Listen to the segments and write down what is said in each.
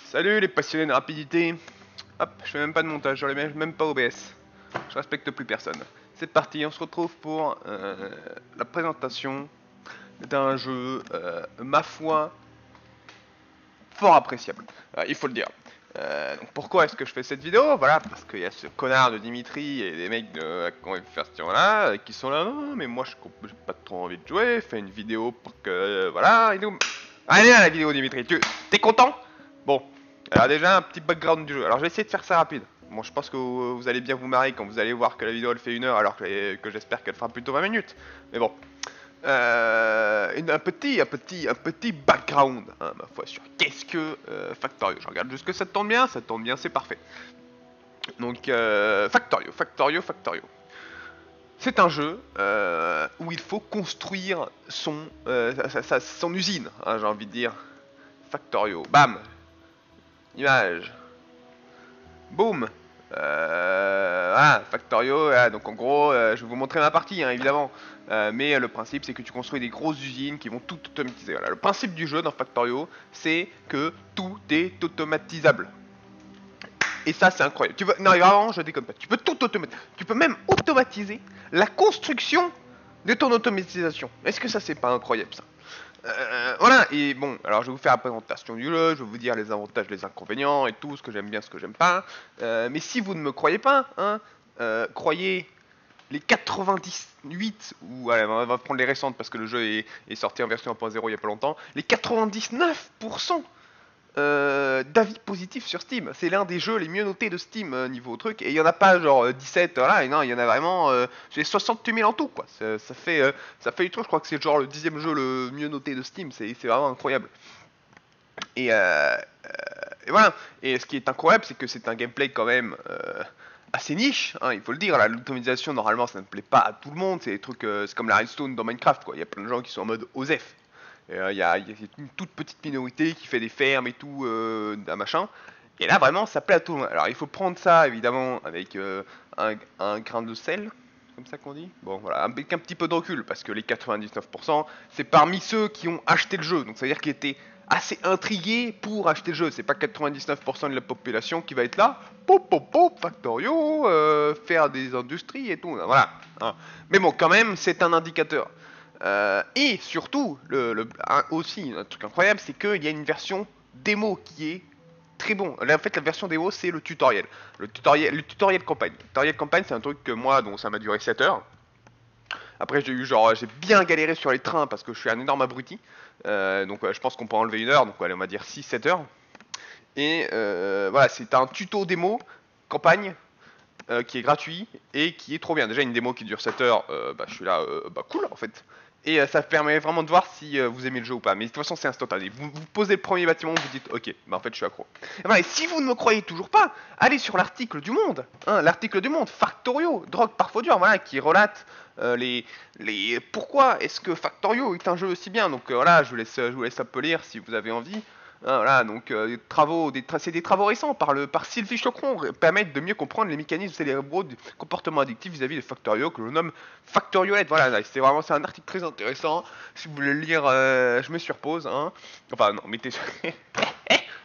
Salut les passionnés de rapidité. Hop, je fais même pas de montage, je mets même pas OBS. Je respecte plus personne. C'est parti, on se retrouve pour la présentation d'un jeu, ma foi, fort appréciable. Il faut le dire. Donc pourquoi est-ce que je fais cette vidéo? Voilà, parce qu'il y a ce connard de Dimitri et des mecs de Conversation là qui sont là. Non, mais moi j'ai pas trop envie de jouer. Fais une vidéo pour que voilà. Et nous... Allez à la vidéo, Dimitri. T'es content? Bon, alors déjà un petit background du jeu. Alors je vais essayer de faire ça rapide. Bon, je pense que vous allez bien vous marrer quand vous allez voir que la vidéo elle fait 1 heure alors que j'espère qu'elle fera plutôt 20 minutes. Mais bon. Un petit background, hein, ma foi, sur qu'est-ce que Factorio. Je regarde juste que ça tourne bien, c'est parfait. Donc, Factorio. C'est un jeu où il faut construire son usine, hein, j'ai envie de dire. Factorio, bam, image, boum. Factorio, donc en gros, je vais vous montrer ma partie, hein, évidemment. Mais le principe, c'est que tu construis des grosses usines qui vont tout automatiser. Voilà. Le principe du jeu dans Factorio, c'est que tout est automatisable. Et ça, c'est incroyable. Non, vraiment, je déconne pas. Tu peux tout automatiser. Tu peux même automatiser la construction de ton automatisation. Est-ce que ça, c'est pas incroyable, ça? Voilà, et bon, alors je vais vous faire la présentation du jeu, je vais vous dire les avantages, les inconvénients et tout, ce que j'aime bien, ce que j'aime pas. Mais si vous ne me croyez pas, hein, croyez les 98, ou allez, on va prendre les récentes parce que le jeu est sorti en version 1.0 il y a pas longtemps, les 99% d'avis positifs sur Steam. C'est l'un des jeux les mieux notés de Steam niveau truc. Et il y en a pas genre 17, voilà, et non, il y en a vraiment. J'ai 68 000 en tout, quoi. Ça fait du truc, je crois que c'est genre le 10e jeu le mieux noté de Steam. C'est vraiment incroyable. Et, et voilà. Et ce qui est incroyable, c'est que c'est un gameplay quand même assez niche, hein, il faut le dire. L'automatisation, normalement, ça ne plaît pas à tout le monde. C'est des trucs, c'est comme la redstone dans Minecraft, quoi. Il y a plein de gens qui sont en mode OSEF. Il y a une toute petite minorité qui fait des fermes et tout, un machin. Et là, vraiment, ça plaît à tout le monde. Alors, il faut prendre ça, évidemment, avec un grain de sel, comme ça qu'on dit. Bon, voilà, avec un petit peu de recul, parce que les 99%, c'est parmi ceux qui ont acheté le jeu. Donc, ça veut dire qu'ils étaient assez intrigués pour acheter le jeu. C'est pas 99% de la population qui va être là, Factorio, faire des industries et tout. Voilà. Hein. Mais bon, quand même, c'est un indicateur. Et surtout, aussi, un truc incroyable, c'est qu'il y a une version démo qui est très bon. Là, en fait, la version démo, c'est le tutoriel. Le tutoriel campagne. Le tutoriel campagne, c'est un truc que moi, donc ça m'a duré 7 heures. Après, j'ai bien galéré sur les trains parce que je suis un énorme abruti. Donc, je pense qu'on peut enlever 1 heure. Donc, allez, on va dire 6-7 heures. Et voilà, c'est un tuto démo campagne qui est gratuit et qui est trop bien. Déjà, une démo qui dure 7 heures, je suis là, cool en fait. Et ça permet vraiment de voir si vous aimez le jeu ou pas. Mais de toute façon, c'est instantané. Vous posez le premier bâtiment, vous dites, ok, en fait, je suis accro. Et voilà, et si vous ne me croyez toujours pas, allez sur l'article du Monde. Hein, l'article du Monde, Factorio, drogue par faux dur, voilà, qui relate pourquoi est-ce que Factorio est un jeu aussi bien. Donc voilà, je vous laisse un peu lire si vous avez envie. Ah, voilà, donc c'est des travaux récents par Sylvie Chocron permettent de mieux comprendre les mécanismes cérébraux du comportement addictif vis-à-vis de Factorio que je nomme Factoriolette. Voilà, c'est un article très intéressant. Si vous voulez le lire, je mets sur pause. Hein. Enfin non, mettez sur,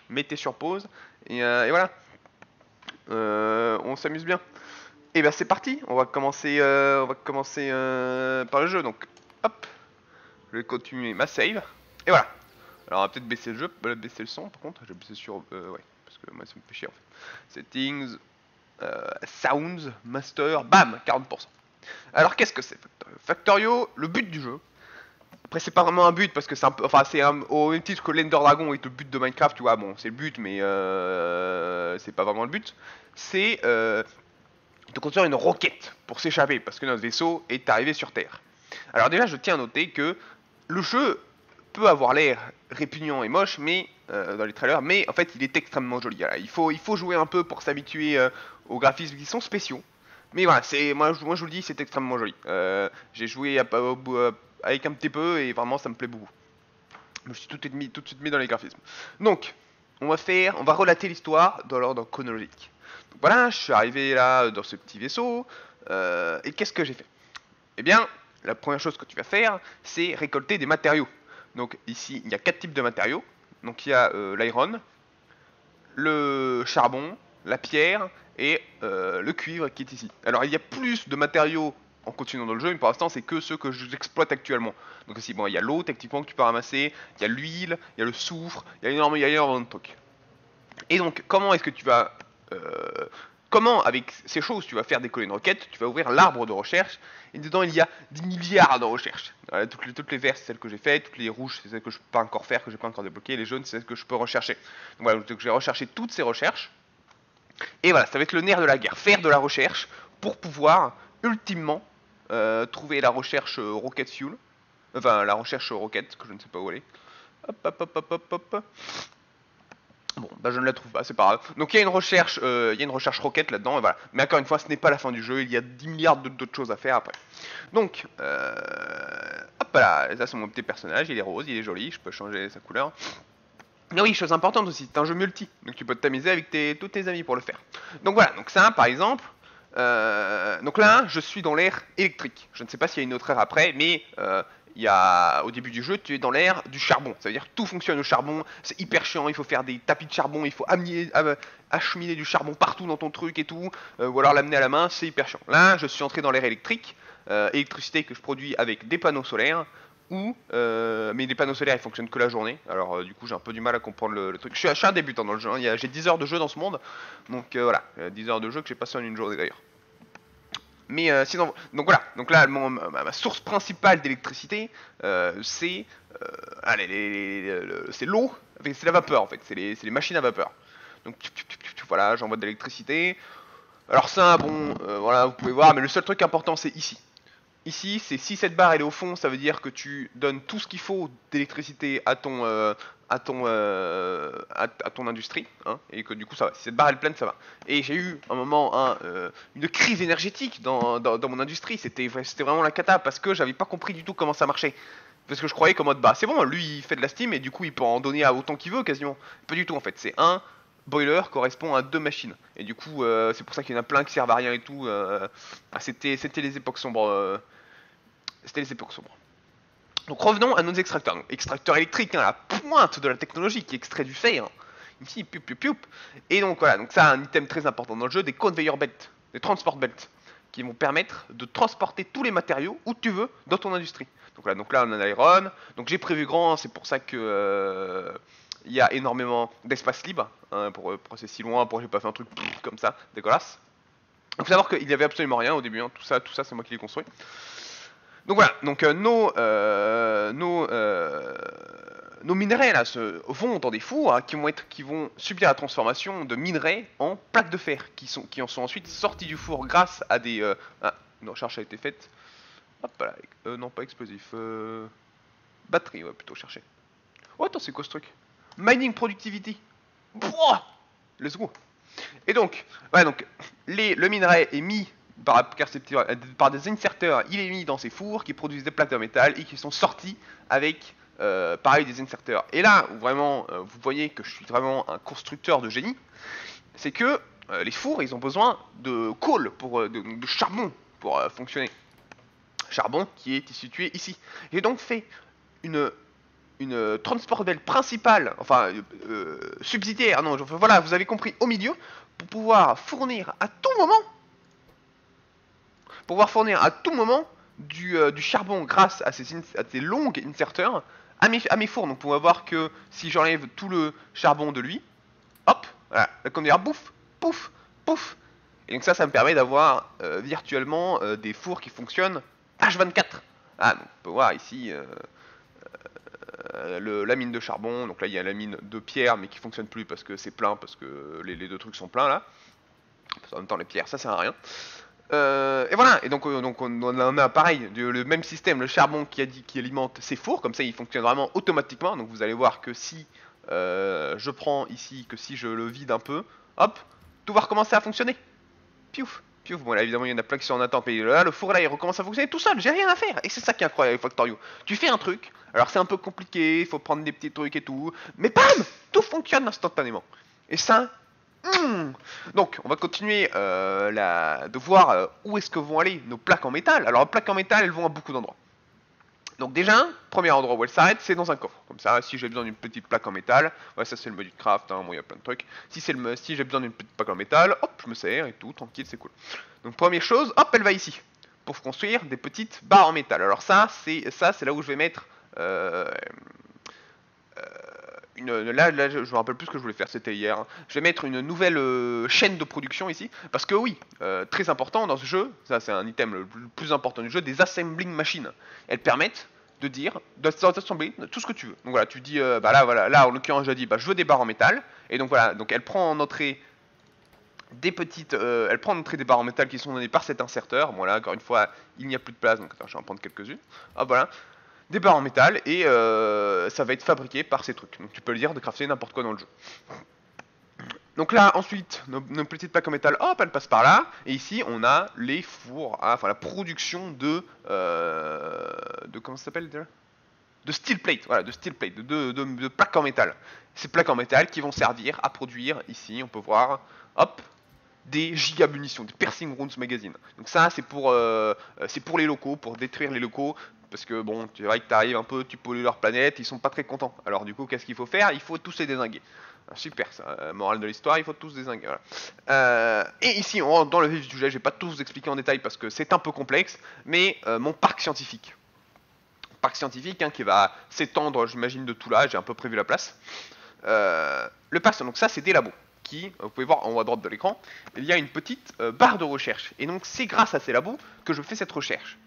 mettez sur pause et voilà. On s'amuse bien. Et ben c'est parti. On va commencer par le jeu. Donc hop, je vais continuer ma save et voilà. Alors on va peut-être baisser le jeu, baisser le son par contre, je vais baisser sur... ouais, parce que moi ça me fait chier en fait. Settings, Sounds, Master, bam, 40%. Alors qu'est-ce que c'est Factorio, le but du jeu, après c'est pas vraiment un but parce que c'est un peu... Enfin c'est au même titre que l'Ender Dragon est le but de Minecraft, tu vois, bon c'est le but mais c'est pas vraiment le but. C'est de construire une roquette pour s'échapper parce que notre vaisseau est arrivé sur Terre. Alors déjà je tiens à noter que le jeu peut avoir l'air répugnant et moche, mais dans les trailers, mais en fait il est extrêmement joli. Voilà, il faut jouer un peu pour s'habituer aux graphismes qui sont spéciaux. Mais voilà, moi je vous le dis, c'est extrêmement joli. J'ai joué avec un petit peu et vraiment ça me plaît beaucoup. Je me suis tout de suite mis dans les graphismes. Donc, on va relater l'histoire dans l'ordre chronologique. Donc voilà, je suis arrivé là dans ce petit vaisseau, et qu'est-ce que j'ai fait? Eh bien, la première chose que tu vas faire, c'est récolter des matériaux. Donc ici, il y a 4 types de matériaux. Donc il y a l'iron, le charbon, la pierre et le cuivre qui est ici. Alors il y a plus de matériaux en continuant dans le jeu, mais pour l'instant c'est que ceux que j'exploite actuellement. Donc ici, bon, il y a l'eau techniquement que tu peux ramasser, il y a l'huile, il y a le soufre, il y a énormément de trucs. Et donc, comment est-ce que tu vas... comment, avec ces choses, tu vas faire décoller une requête? Tu vas ouvrir l'arbre de recherche, et dedans, il y a 10 milliards de recherches. Voilà, toutes les vertes, c'est celles que j'ai faites, toutes les rouges, c'est celles que je peux pas encore faire, que j'ai pas encore débloquées, et les jaunes, c'est celles que je peux rechercher. Donc voilà, donc, j'ai recherché toutes ces recherches, et voilà, ça va être le nerf de la guerre, faire de la recherche, pour pouvoir, ultimement, trouver la recherche Rocket Fuel, enfin, la recherche Rocket, que je ne sais pas où elle est. Hop, hop, hop, hop, hop, hop. Bon, bah je ne la trouve pas, c'est pas grave. Donc il y a une recherche roquette là-dedans, et voilà. Mais encore une fois, ce n'est pas la fin du jeu, il y a 10 milliards d'autres choses à faire après. Donc, hop là, ça c'est mon petit personnage, il est rose, il est joli, je peux changer sa couleur. Mais oui, chose importante aussi, c'est un jeu multi, donc tu peux t'amuser avec tous tes amis pour le faire. Donc voilà, donc ça par exemple, donc là je suis dans l'ère électrique. Je ne sais pas s'il y a une autre ère après, mais au début du jeu, tu es dans l'ère du charbon. Ça veut dire que tout fonctionne au charbon, c'est hyper chiant, il faut faire des tapis de charbon, il faut acheminer du charbon partout dans ton truc et tout, ou alors l'amener à la main, c'est hyper chiant. Là, je suis entré dans l'ère électrique, électricité que je produis avec des panneaux solaires, mais les panneaux solaires ils fonctionnent que la journée, alors du coup j'ai un peu du mal à comprendre le truc. Je suis un débutant dans le jeu, hein. J'ai 10 heures de jeu dans ce monde, donc voilà, 10 heures de jeu que j'ai passé en une journée d'ailleurs. Mais sinon, donc voilà, donc là ma source principale d'électricité c'est c'est l'eau, c'est la vapeur en fait, c'est les machines à vapeur. Donc voilà, j'envoie de l'électricité. Alors ça, bon, voilà, vous pouvez voir, mais le seul truc important c'est ici. Ici, c'est si cette barre elle est au fond, ça veut dire que tu donnes tout ce qu'il faut d'électricité à ton industrie, hein, et que du coup ça va. Si cette barre elle est pleine, ça va. Et j'ai eu un moment une crise énergétique dans mon industrie. C'était vraiment la cata parce que j'avais pas compris du tout comment ça marchait. Parce que je croyais qu'en mode bah c'est bon, lui il fait de la steam et du coup il peut en donner à autant qu'il veut quasiment. Pas du tout en fait. C'est un boiler correspond à deux machines. Et du coup, c'est pour ça qu'il y en a plein qui servent à rien et tout. C'était les époques sombres. C'était les époques sombres. Donc revenons à nos extracteurs. Donc, extracteur électrique, hein, la pointe de la technologie qui extrait du fer. Ici, pioup, pioup, pioup. Et donc voilà, donc ça, un item très important dans le jeu, des conveyor belts, des transport belts, qui vont permettre de transporter tous les matériaux où tu veux dans ton industrie. Donc là on a l'iron. Donc j'ai prévu grand, c'est pour ça que il y a énormément d'espace libre, hein, pour c'est si loin, pour j'ai pas fait un truc comme ça, dégueulasse. Il faut savoir qu'il y avait absolument rien au début, hein, tout ça c'est moi qui l'ai construit. Donc voilà, donc nos minerais là vont dans des fours, hein, qui vont subir la transformation de minerais en plaques de fer, qui en sont ensuite sortis du four grâce à des une recherche a été faite. Hop là, non pas explosif, batterie, ouais plutôt chercher. Oh attends, c'est quoi ce truc? Mining productivity. Pouah, let's go. Et donc, ouais, donc le minerai est mis par des inserteurs, il est mis dans ces fours qui produisent des plaques de métal et qui sont sortis avec pareil des inserteurs. Et là où vraiment vous voyez que je suis vraiment un constructeur de génie, c'est que les fours ils ont besoin de coal, de charbon pour fonctionner. Charbon qui est situé ici. J'ai donc fait une transport belle principale, enfin subsidiaire, non, voilà, vous avez compris, au milieu, pour pouvoir fournir à tout moment du charbon grâce à ces longs inserteurs à mes fours. Donc on va voir que si j'enlève tout le charbon de lui, hop, voilà, comme dire, bouf, pouf, pouf. Et donc ça me permet d'avoir virtuellement des fours qui fonctionnent H24. Ah, donc on peut voir ici la mine de charbon. Donc là il y a la mine de pierre mais qui fonctionne plus parce que c'est plein, parce que les deux trucs sont pleins là. En même temps les pierres ça sert à rien. Et voilà, et donc on a pareil, le même système, le charbon qui alimente ces fours, comme ça il fonctionne vraiment automatiquement. Donc vous allez voir que si je prends ici, que si je le vide un peu, hop, tout va recommencer à fonctionner. Piouf, piouf. Bon là évidemment il y en a plein qui sont en attente, mais là le four là il recommence à fonctionner tout seul, j'ai rien à faire. Et c'est ça qui est incroyable avec Factorio. Tu fais un truc, alors c'est un peu compliqué, il faut prendre des petits trucs et tout, mais bam, tout fonctionne instantanément. Et ça, donc, on va continuer de voir où est-ce que vont aller nos plaques en métal. Alors, les plaques en métal, elles vont à beaucoup d'endroits. Donc déjà, premier endroit où elle s'arrête, c'est dans un coffre. Comme ça, si j'ai besoin d'une petite plaque en métal, ouais, ça c'est le mode de craft, hein, bon, il y a plein de trucs. Si j'ai besoin d'une petite plaque en métal, hop, je me sers et tout, tranquille, c'est cool. Donc première chose, hop, elle va ici, pour construire des petites barres en métal. Alors c'est là où je vais mettre là, je me rappelle plus ce que je voulais faire, c'était hier. Hein. Je vais mettre une nouvelle chaîne de production ici, parce que oui, très important dans ce jeu, ça c'est un item le plus important du jeu, des assembling machines. Elles permettent de dire, d'assembler tout ce que tu veux. Donc voilà, tu dis, bah là, voilà, là en l'occurrence, je dis, bah je veux des barres en métal, et donc voilà, donc elle prend en entrée elle prend en entrée des barres en métal qui sont données par cet inserteur. Bon là, encore une fois, il n'y a plus de place, donc attends, je vais en prendre quelques-unes. Hop, voilà des barres en métal et ça va être fabriqué par ces trucs. Donc tu peux le dire de crafter n'importe quoi dans le jeu. Donc là, ensuite, nos petites plaques en métal, hop, elles passent par là. Et ici, on a les fours, enfin la production de comment ça s'appelle déjà, de steel plate, voilà, de steel plate, de plaques en métal. Ces plaques en métal qui vont servir à produire, ici, on peut voir, hop, des giga munitions, des piercing rounds magazine. Donc ça c'est pour les locaux, pour détruire les locaux, parce que bon, tu vois que t'arrives un peu, tu pollues leur planète, ils sont pas très contents. Alors du coup, qu'est-ce qu'il faut faire? Il faut tous les dézinguer. Super, ça, morale de l'histoire, il faut tous dézinguer. Voilà. Et ici, on rentre dans le vif du sujet, je vais pas tout vous expliquer en détail parce que c'est un peu complexe, mais mon parc scientifique. Parc scientifique hein, qui va s'étendre, j'imagine, de tout là, j'ai un peu prévu la place. Le parc, donc ça c'est des labos. Vous pouvez voir en haut à droite de l'écran, il y a une petite barre de recherche. Et donc c'est grâce à ces labos que je fais cette recherche.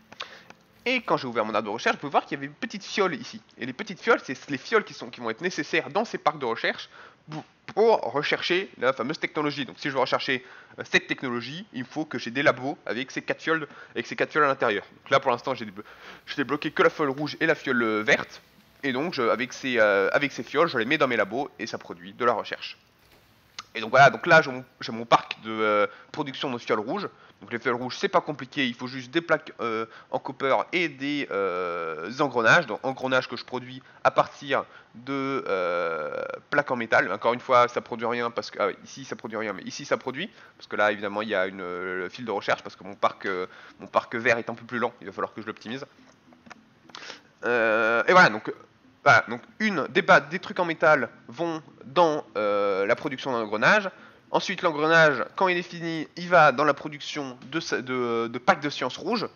Et quand j'ai ouvert mon arbre de recherche, vous pouvez voir qu'il y avait une petite fiole ici. Et les petites fioles, c'est les fioles qui vont être nécessaires dans ces parcs de recherche pour rechercher la fameuse technologie. Donc si je veux rechercher cette technologie, il faut que j'ai des labos avec ces quatre fioles à l'intérieur. Donc là pour l'instant j'ai débloqué que la fiole rouge et la fiole verte. Et donc avec ces fioles, je les mets dans mes labos et ça produit de la recherche. Et donc voilà, donc là j'ai mon parc de production de fioles rouges. Donc les fioles rouges c'est pas compliqué, il faut juste des plaques en copper et des engrenages. Donc engrenages que je produis à partir de plaques en métal. Encore une fois ça produit rien parce que ici ça produit rien, mais ici ça produit parce que là évidemment il y a le fil de recherche parce que mon parc vert est un peu plus lent, il va falloir que je l'optimise. Et voilà donc des trucs en métal vont dans la production d'un engrenage. Ensuite, l'engrenage, quand il est fini, il va dans la production de packs de science rouge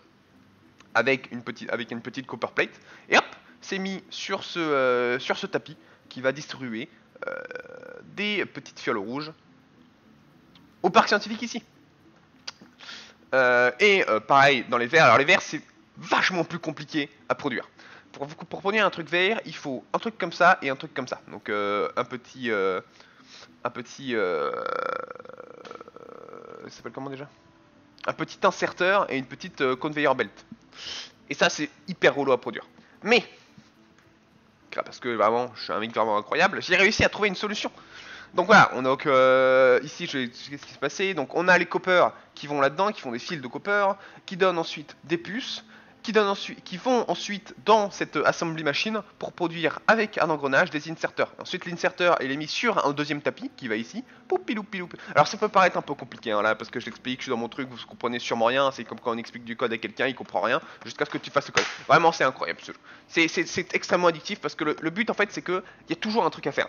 avec une petite copper plate. Et hop, c'est mis sur ce tapis qui va distribuer des petites fioles rouges au parc scientifique ici. Pareil, dans les verres. Alors les verres, c'est vachement plus compliqué à produire. Pour produire un truc vert, il faut un truc comme ça et un truc comme ça. Donc un petit ça s'appelle comment déjà? Un petit inserteur et une petite conveyor belt. Et ça c'est hyper relou à produire. Mais parce que vraiment je suis un mec vraiment incroyable, j'ai réussi à trouver une solution. Donc voilà, ici qu'est-ce qui s'est passé? Donc on a les coppers qui vont là-dedans, qui font des fils de copper, qui donnent ensuite des puces, qui vont ensuite dans cette assembly machine pour produire avec un engrenage des inserteurs. Ensuite l'inserteur il est mis sur un deuxième tapis qui va ici. Poupilou. Alors ça peut paraître un peu compliqué hein, là parce que je l'explique, je suis dans mon truc, vous comprenez sûrement rien, c'est comme quand on explique du code à quelqu'un, il comprend rien jusqu'à ce que tu fasses le code. Vraiment c'est incroyable ce jeu. C'est extrêmement addictif parce que le but en fait c'est que il y a toujours un truc à faire.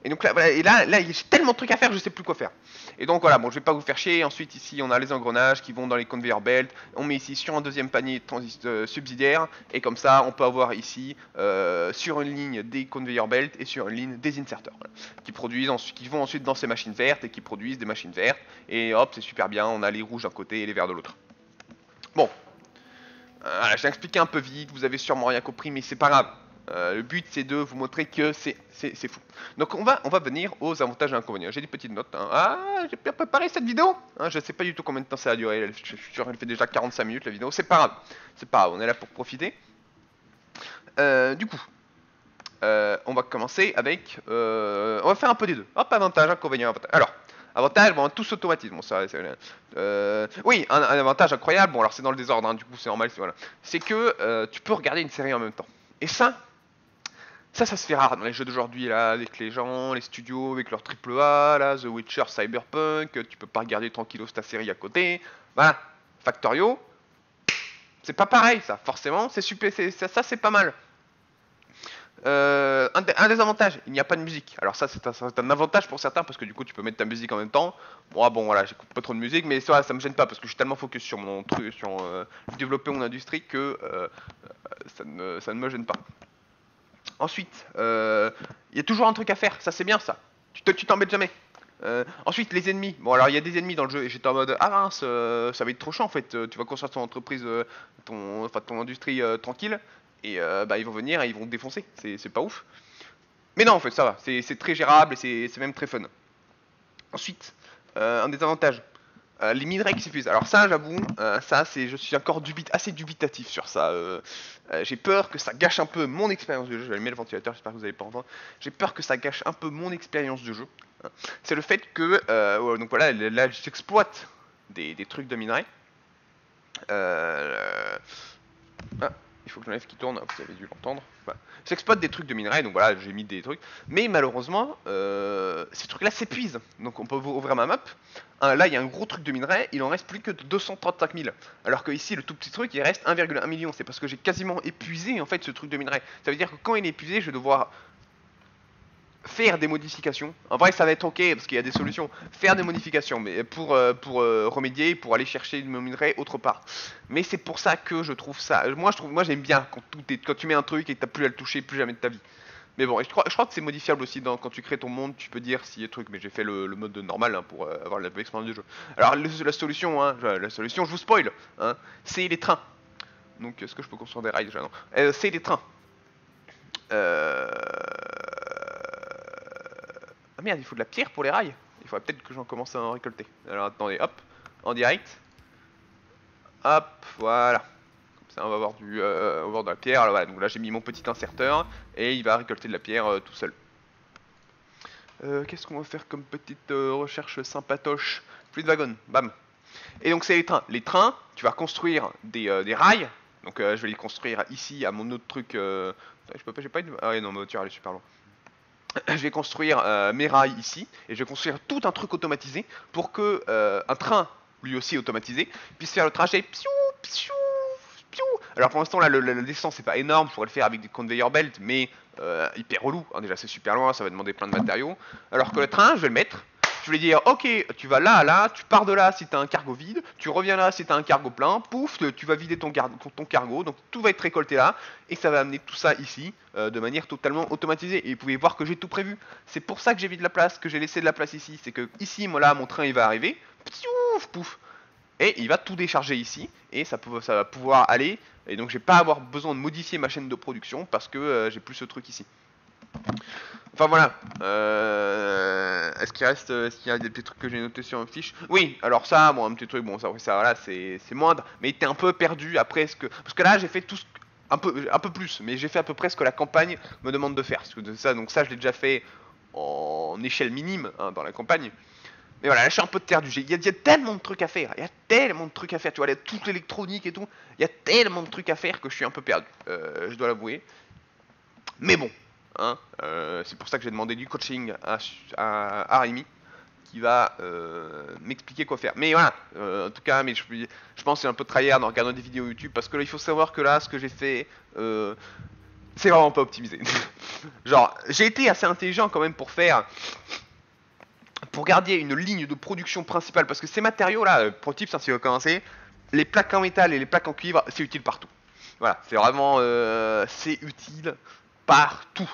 Et donc là, voilà, là il y a tellement de trucs à faire, je sais plus quoi faire. Et donc voilà, bon, je vais pas vous faire chier. Ensuite, ici, on a les engrenages qui vont dans les conveyor belts. On met ici sur un deuxième panier subsidiaire. Et comme ça, on peut avoir ici sur une ligne des conveyor belts et sur une ligne des inserteurs. Voilà, qui vont ensuite dans ces machines vertes et qui produisent des machines vertes. Et hop, c'est super bien. On a les rouges d'un côté et les verts de l'autre. Bon. Voilà, j'ai expliqué un peu vite. Vous avez sûrement rien compris, mais c'est pas grave. Le but c'est de vous montrer que c'est fou. Donc on va venir aux avantages et inconvénients. J'ai des petites notes. Hein. Ah, j'ai bien préparé cette vidéo. Hein, je sais pas du tout combien de temps ça a duré. Je suis sûr qu'elle fait déjà 45 minutes la vidéo. C'est pas grave. C'est pas grave. On est là pour profiter. Du coup, on va commencer avec. On va faire un peu des deux. Hop, avantage, inconvénient, avantage. Alors. Avantage, bon, tout s'automatise. Bon, ça, oui, un avantage incroyable. Bon, alors c'est dans le désordre, hein, du coup, c'est normal. Voilà. C'est que tu peux regarder une série en même temps. Et ça se fait rare dans les jeux d'aujourd'hui, là, avec les gens, les studios, avec leur triple A, là, The Witcher, Cyberpunk, tu peux pas regarder tranquillos ta série à côté. Voilà, Factorio, C'est pas pareil, ça. Forcément, c'est super, ça c'est pas mal. Un des avantages, il n'y a pas de musique. Alors ça, c'est un avantage pour certains parce que du coup, tu peux mettre ta musique en même temps. Moi, bon, voilà, j'écoute pas trop de musique, mais ça me gêne pas parce que je suis tellement focus sur mon truc, sur développer mon industrie que ça ne me gêne pas. Ensuite, il y a toujours un truc à faire. Ça, c'est bien ça. Tu t'embêtes jamais. Ensuite, les ennemis. Bon, alors il y a des ennemis dans le jeu et j'étais en mode ah mince, ça va être trop chiant en fait. Tu vas construire ton entreprise, ton industrie tranquille et bah ils vont venir et ils vont te défoncer. C'est pas ouf. Mais non, en fait, ça va. C'est très gérable et c'est même très fun. Ensuite, un des avantages. Les minerais qui s'épuisent. Alors ça, j'avoue, je suis encore assez dubitatif sur ça. J'ai peur que ça gâche un peu mon expérience de jeu. Je vais allumer le ventilateur, j'espère que vous allez pas entendre. J'ai peur que ça gâche un peu mon expérience de jeu. C'est le fait que, donc voilà, là j'exploite des trucs de minerais. Ah, il faut que j'enlève qui tourne, vous avez dû l'entendre. Voilà. J'exploite des trucs de minerais, donc voilà, j'ai mis des trucs. Mais malheureusement, ces trucs-là s'épuisent. Donc on peut ouvrir ma map. Là, il y a un gros truc de minerais, il en reste plus que 235 000. Alors que ici, le tout petit truc, il reste 1,1 million. C'est parce que j'ai quasiment épuisé en fait ce truc de minerais. Ça veut dire que quand il est épuisé, je vais devoir faire des modifications. En vrai, ça va être ok parce qu'il y a des solutions. Faire des modifications, mais pour remédier, pour aller chercher le minerai autre part. Mais c'est pour ça que je trouve ça. Moi, j'aime bien quand tu mets un truc et que t'as plus à le toucher plus jamais de ta vie. Mais bon, et je crois que c'est modifiable aussi quand tu crées ton monde, tu peux dire s'il y a truc. Mais j'ai fait le mode normal hein, pour avoir l'expérience du jeu. Alors la solution, je vous spoil, hein, c'est les trains. Donc est-ce que je peux construire des rails déjà? Non. C'est les trains. Ah merde, il faut de la pierre pour les rails. Il faudrait peut-être que j'en commence à en récolter. Alors attendez, hop, en direct. Hop, voilà. Comme ça, on va avoir on va avoir de la pierre. Alors voilà, donc là j'ai mis mon petit inserteur et il va récolter de la pierre tout seul. Qu'est-ce qu'on va faire comme petite recherche sympatoche? Fluide wagon, bam. Et donc c'est les trains. Les trains, tu vas construire des rails. Donc je vais les construire ici à mon autre truc. Je peux pas, j'ai pas une... Ah ouais non, ma voiture elle est super loin. Je vais construire mes rails ici et je vais construire tout un truc automatisé pour que un train, lui aussi automatisé, puisse faire le trajet piou, piou, piou. Alors pour l'instant là la distance c'est pas énorme, je pourrais le faire avec des conveyor belts mais hyper relou, hein, déjà c'est super loin, ça va demander plein de matériaux. Alors que le train je vais le mettre, je vais lui dire ok tu vas là, tu pars de là si t'as un cargo vide, tu reviens là si t'as un cargo plein, pouf tu vas vider ton cargo, donc tout va être récolté là et ça va amener tout ça ici de manière totalement automatisée. Et vous pouvez voir que j'ai tout prévu. C'est pour ça que j'ai mis de la place, que j'ai laissé de la place ici. C'est que ici, moi là, mon train il va arriver, piouf, pouf, et il va tout décharger ici et ça va pouvoir aller. Et donc je vais pas avoir besoin de modifier ma chaîne de production parce que j'ai plus ce truc ici. Enfin voilà. Est-ce qu'il y a des petits trucs que j'ai notés sur une fiche? Oui, alors ça, bon, un petit truc, bon, ça voilà, c'est moindre, mais t'es un peu perdu après parce que là, j'ai fait tout un peu plus, mais j'ai fait à peu près ce que la campagne me demande de faire. Donc ça, je l'ai déjà fait en échelle minime hein, dans la campagne. Mais voilà, là, je suis un peu perdu. Il y a tellement de trucs à faire. Il y a tellement de trucs à faire. Tu vois, toute l'électronique et tout. Il y a tellement de trucs à faire que je suis un peu perdu. Je dois l'avouer. Mais bon, hein, c'est pour ça que j'ai demandé du coaching à Rémi qui va m'expliquer quoi faire. Mais voilà, en tout cas, mais je pense que c'est un peu tryhard en regardant des vidéos YouTube parce que là, il faut savoir que là, ce que j'ai fait, c'est vraiment pas optimisé. Genre, j'ai été assez intelligent quand même pour garder une ligne de production principale parce que ces matériaux là, pro tips, hein, si vous commencez, les plaques en métal et les plaques en cuivre, c'est utile partout. Voilà, c'est vraiment, c'est utile partout.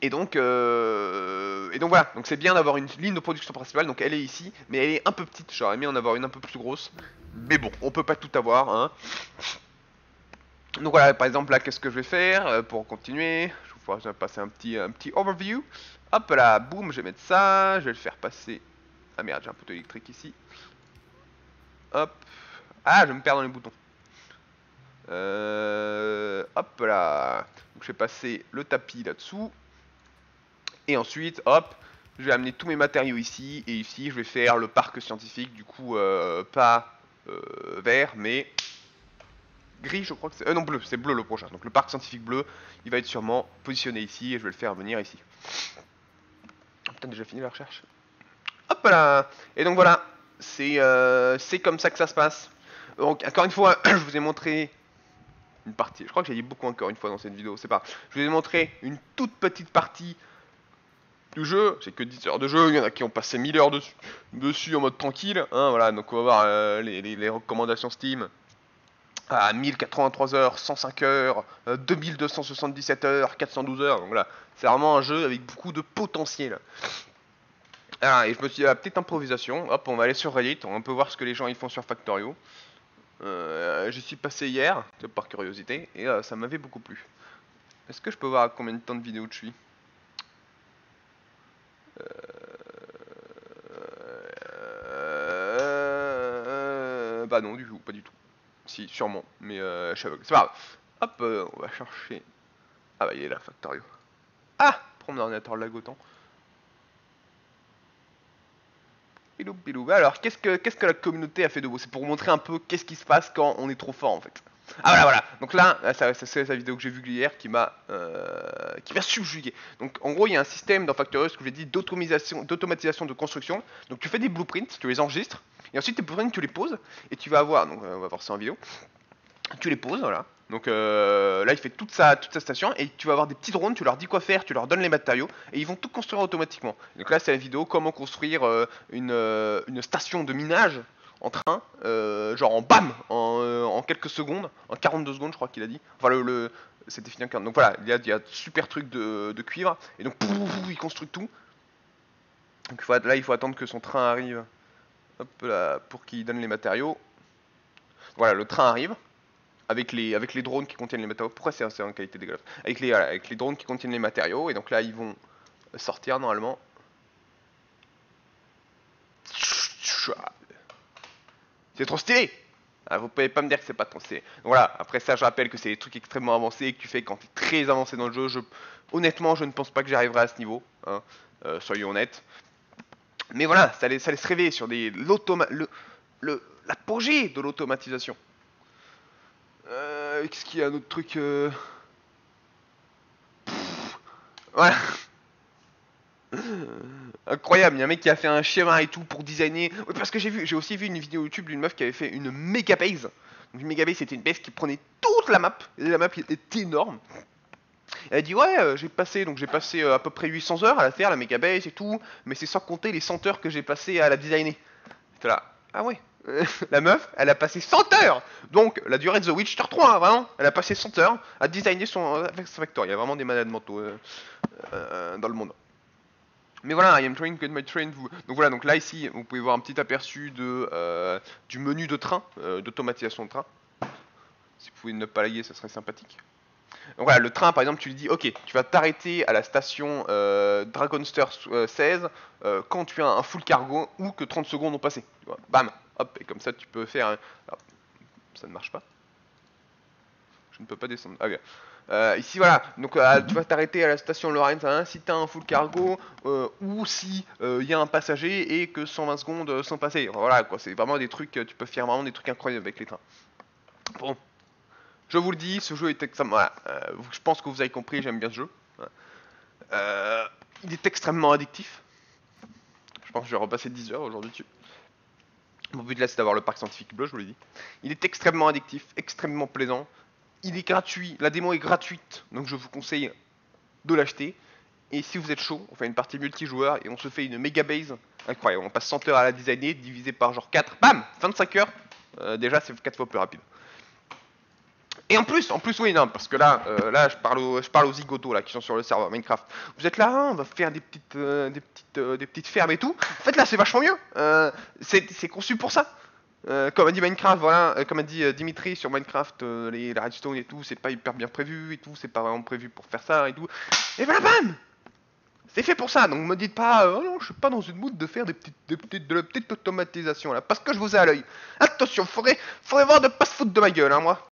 Et donc voilà, donc c'est bien d'avoir une ligne de production principale, donc elle est ici, mais elle est un peu petite, j'aurais aimé en avoir une un peu plus grosse, mais bon, on peut pas tout avoir, hein. Donc voilà, par exemple là, qu'est-ce que je vais faire pour continuer? Je vais passer un petit overview. Hop là, boum, je vais mettre ça, je vais le faire passer. Ah merde, j'ai un poteau électrique ici. Hop. Ah, je me perds dans les boutons. Hop là. Donc je vais passer le tapis là-dessous. Et ensuite, hop, je vais amener tous mes matériaux ici. Et ici, je vais faire le parc scientifique. Du coup, pas vert, mais gris, je crois que c'est... non, bleu, c'est bleu le prochain. Donc le parc scientifique bleu, il va être sûrement positionné ici. Et je vais le faire venir ici. Putain, déjà fini la recherche. Hop là. Et donc voilà, c'est comme ça que ça se passe. Donc, encore une fois, je vous ai montré une partie. Je crois que j'ai dit beaucoup encore une fois dans cette vidéo, c'est pas. Je vous ai montré une toute petite partie du jeu. C'est que 10 heures de jeu. Il y en a qui ont passé 1000 heures dessus en mode tranquille. Hein, voilà, donc on va voir les recommandations Steam. À 1083 heures, 105 heures, 2277 heures, 412 heures. Donc là, c'est vraiment un jeu avec beaucoup de potentiel. Ah, et je me suis dit, petite improvisation. Hop, on va aller sur Reddit. On peut voir ce que les gens ils font sur Factorio. J'y suis passé hier, par curiosité, et ça m'avait beaucoup plu. Est-ce que je peux voir à combien de temps de vidéo je suis? Bah non, du tout, pas du tout. Si, sûrement, mais je suis aveugle. C'est pas grave. Hop, on va chercher. Ah bah il est là, Factorio. Ah, prends mon ordinateur lag autant. Pilou, pilou. Alors, qu'est-ce que la communauté a fait de beau? C'est pour vous montrer un peu qu'est-ce qui se passe quand on est trop fort en fait. Ah voilà, voilà. Donc là, c'est la vidéo que j'ai vue hier qui m'a subjugué. Donc en gros, il y a un système dans Factorio, ce que je vous ai dit, d'automatisation de construction. Donc tu fais des blueprints, tu les enregistres, et ensuite tes blueprints tu les poses, et tu vas avoir, donc on va voir ça en vidéo. Tu les poses, voilà. Donc là, il fait toute sa station et tu vas avoir des petits drones, tu leur dis quoi faire, tu leur donnes les matériaux et ils vont tout construire automatiquement. Donc là, c'est la vidéo comment construire une station de minage en train, genre en bam, en quelques secondes, en 42 secondes, je crois qu'il a dit. Enfin, c'était fini en 40. Donc voilà, il y a super truc de cuivre et donc pouf, il construit tout. Donc là, il faut attendre que son train arrive. Hop là, pour qu'il donne les matériaux. Voilà, le train arrive. Avec les drones qui contiennent les matériaux. Pourquoi c'est en qualité dégueulasse? Avec les drones qui contiennent les matériaux. Et donc là, ils vont sortir normalement. C'est trop stylé! Ah, vous pouvez pas me dire que c'est pas trop stylé. Donc voilà, après ça, je rappelle que c'est des trucs extrêmement avancés que tu fais quand tu es très avancé dans le jeu. Honnêtement, je ne pense pas que j'arriverai à ce niveau. Hein, soyons honnêtes. Mais voilà, ça laisse rêver sur l'apogée de l'automatisation. Qu'est-ce qu'il y a un autre truc Voilà. Incroyable, il y a un mec qui a fait un schéma et tout pour designer. Oui, parce que j'ai aussi vu une vidéo YouTube d'une meuf qui avait fait une méga base. Donc une méga base, c'était une base qui prenait toute la map. Et la map était énorme. Elle a dit ouais, j'ai passé à peu près 800 heures à la faire, la méga base et tout, mais c'est sans compter les 100 heures que j'ai passé à la designer. J'étais là, ah ouais. La meuf, elle a passé 100 heures. Donc la durée de The Witcher 3, vraiment. Elle a passé 100 heures à designer son factory. Il y a vraiment des malades mentaux dans le monde. Mais voilà, I am trying to get my train. Donc voilà, donc là ici, vous pouvez voir un petit aperçu du menu de train, d'automatisation de train. Si vous pouvez ne pas laguer, ça serait sympathique. Donc voilà, le train par exemple, tu lui dis, ok, tu vas t'arrêter à la station Dragonster 16 quand tu as un full cargo ou que 30 secondes ont passé. Tu vois, bam, hop, et comme ça tu peux faire. Alors, ça ne marche pas. Je ne peux pas descendre. Ah bien. Ici voilà, donc tu vas t'arrêter à la station Lorraine hein, si tu as un full cargo ou si il y a un passager et que 120 secondes sont passées. Voilà quoi, c'est vraiment des trucs, tu peux faire vraiment des trucs incroyables avec les trains. Bon, je vous le dis, ce jeu est extrêmement... Voilà, je pense que vous avez compris, j'aime bien ce jeu. Il est extrêmement addictif. Je pense que je vais repasser 10 heures aujourd'hui dessus. Mon but là c'est d'avoir le parc scientifique bleu, je vous l'ai dit. Il est extrêmement addictif, extrêmement plaisant. Il est gratuit, la démo est gratuite, donc je vous conseille de l'acheter. Et si vous êtes chaud, on fait une partie multijoueur et on se fait une méga base incroyable. On passe 100 heures à la designer, divisé par genre 4, bam, 25 heures. Déjà c'est 4 fois plus rapide. Et en plus oui, non, parce que là je parle aux zigotos là qui sont sur le serveur Minecraft. Vous êtes là, hein, on va faire des petites fermes et tout. En fait là c'est vachement mieux. C'est conçu pour ça. Comme a dit Minecraft, voilà, comme a dit Dimitri sur Minecraft, les redstone et tout, c'est pas hyper bien prévu et tout, c'est pas vraiment prévu pour faire ça et tout. Et voilà, bam! C'est fait pour ça, donc me dites pas, oh non, je suis pas dans une mood de faire de la petite automatisation là, parce que je vous ai à l'œil. Attention, faudrait voir de pas se foutre de ma gueule, hein, moi.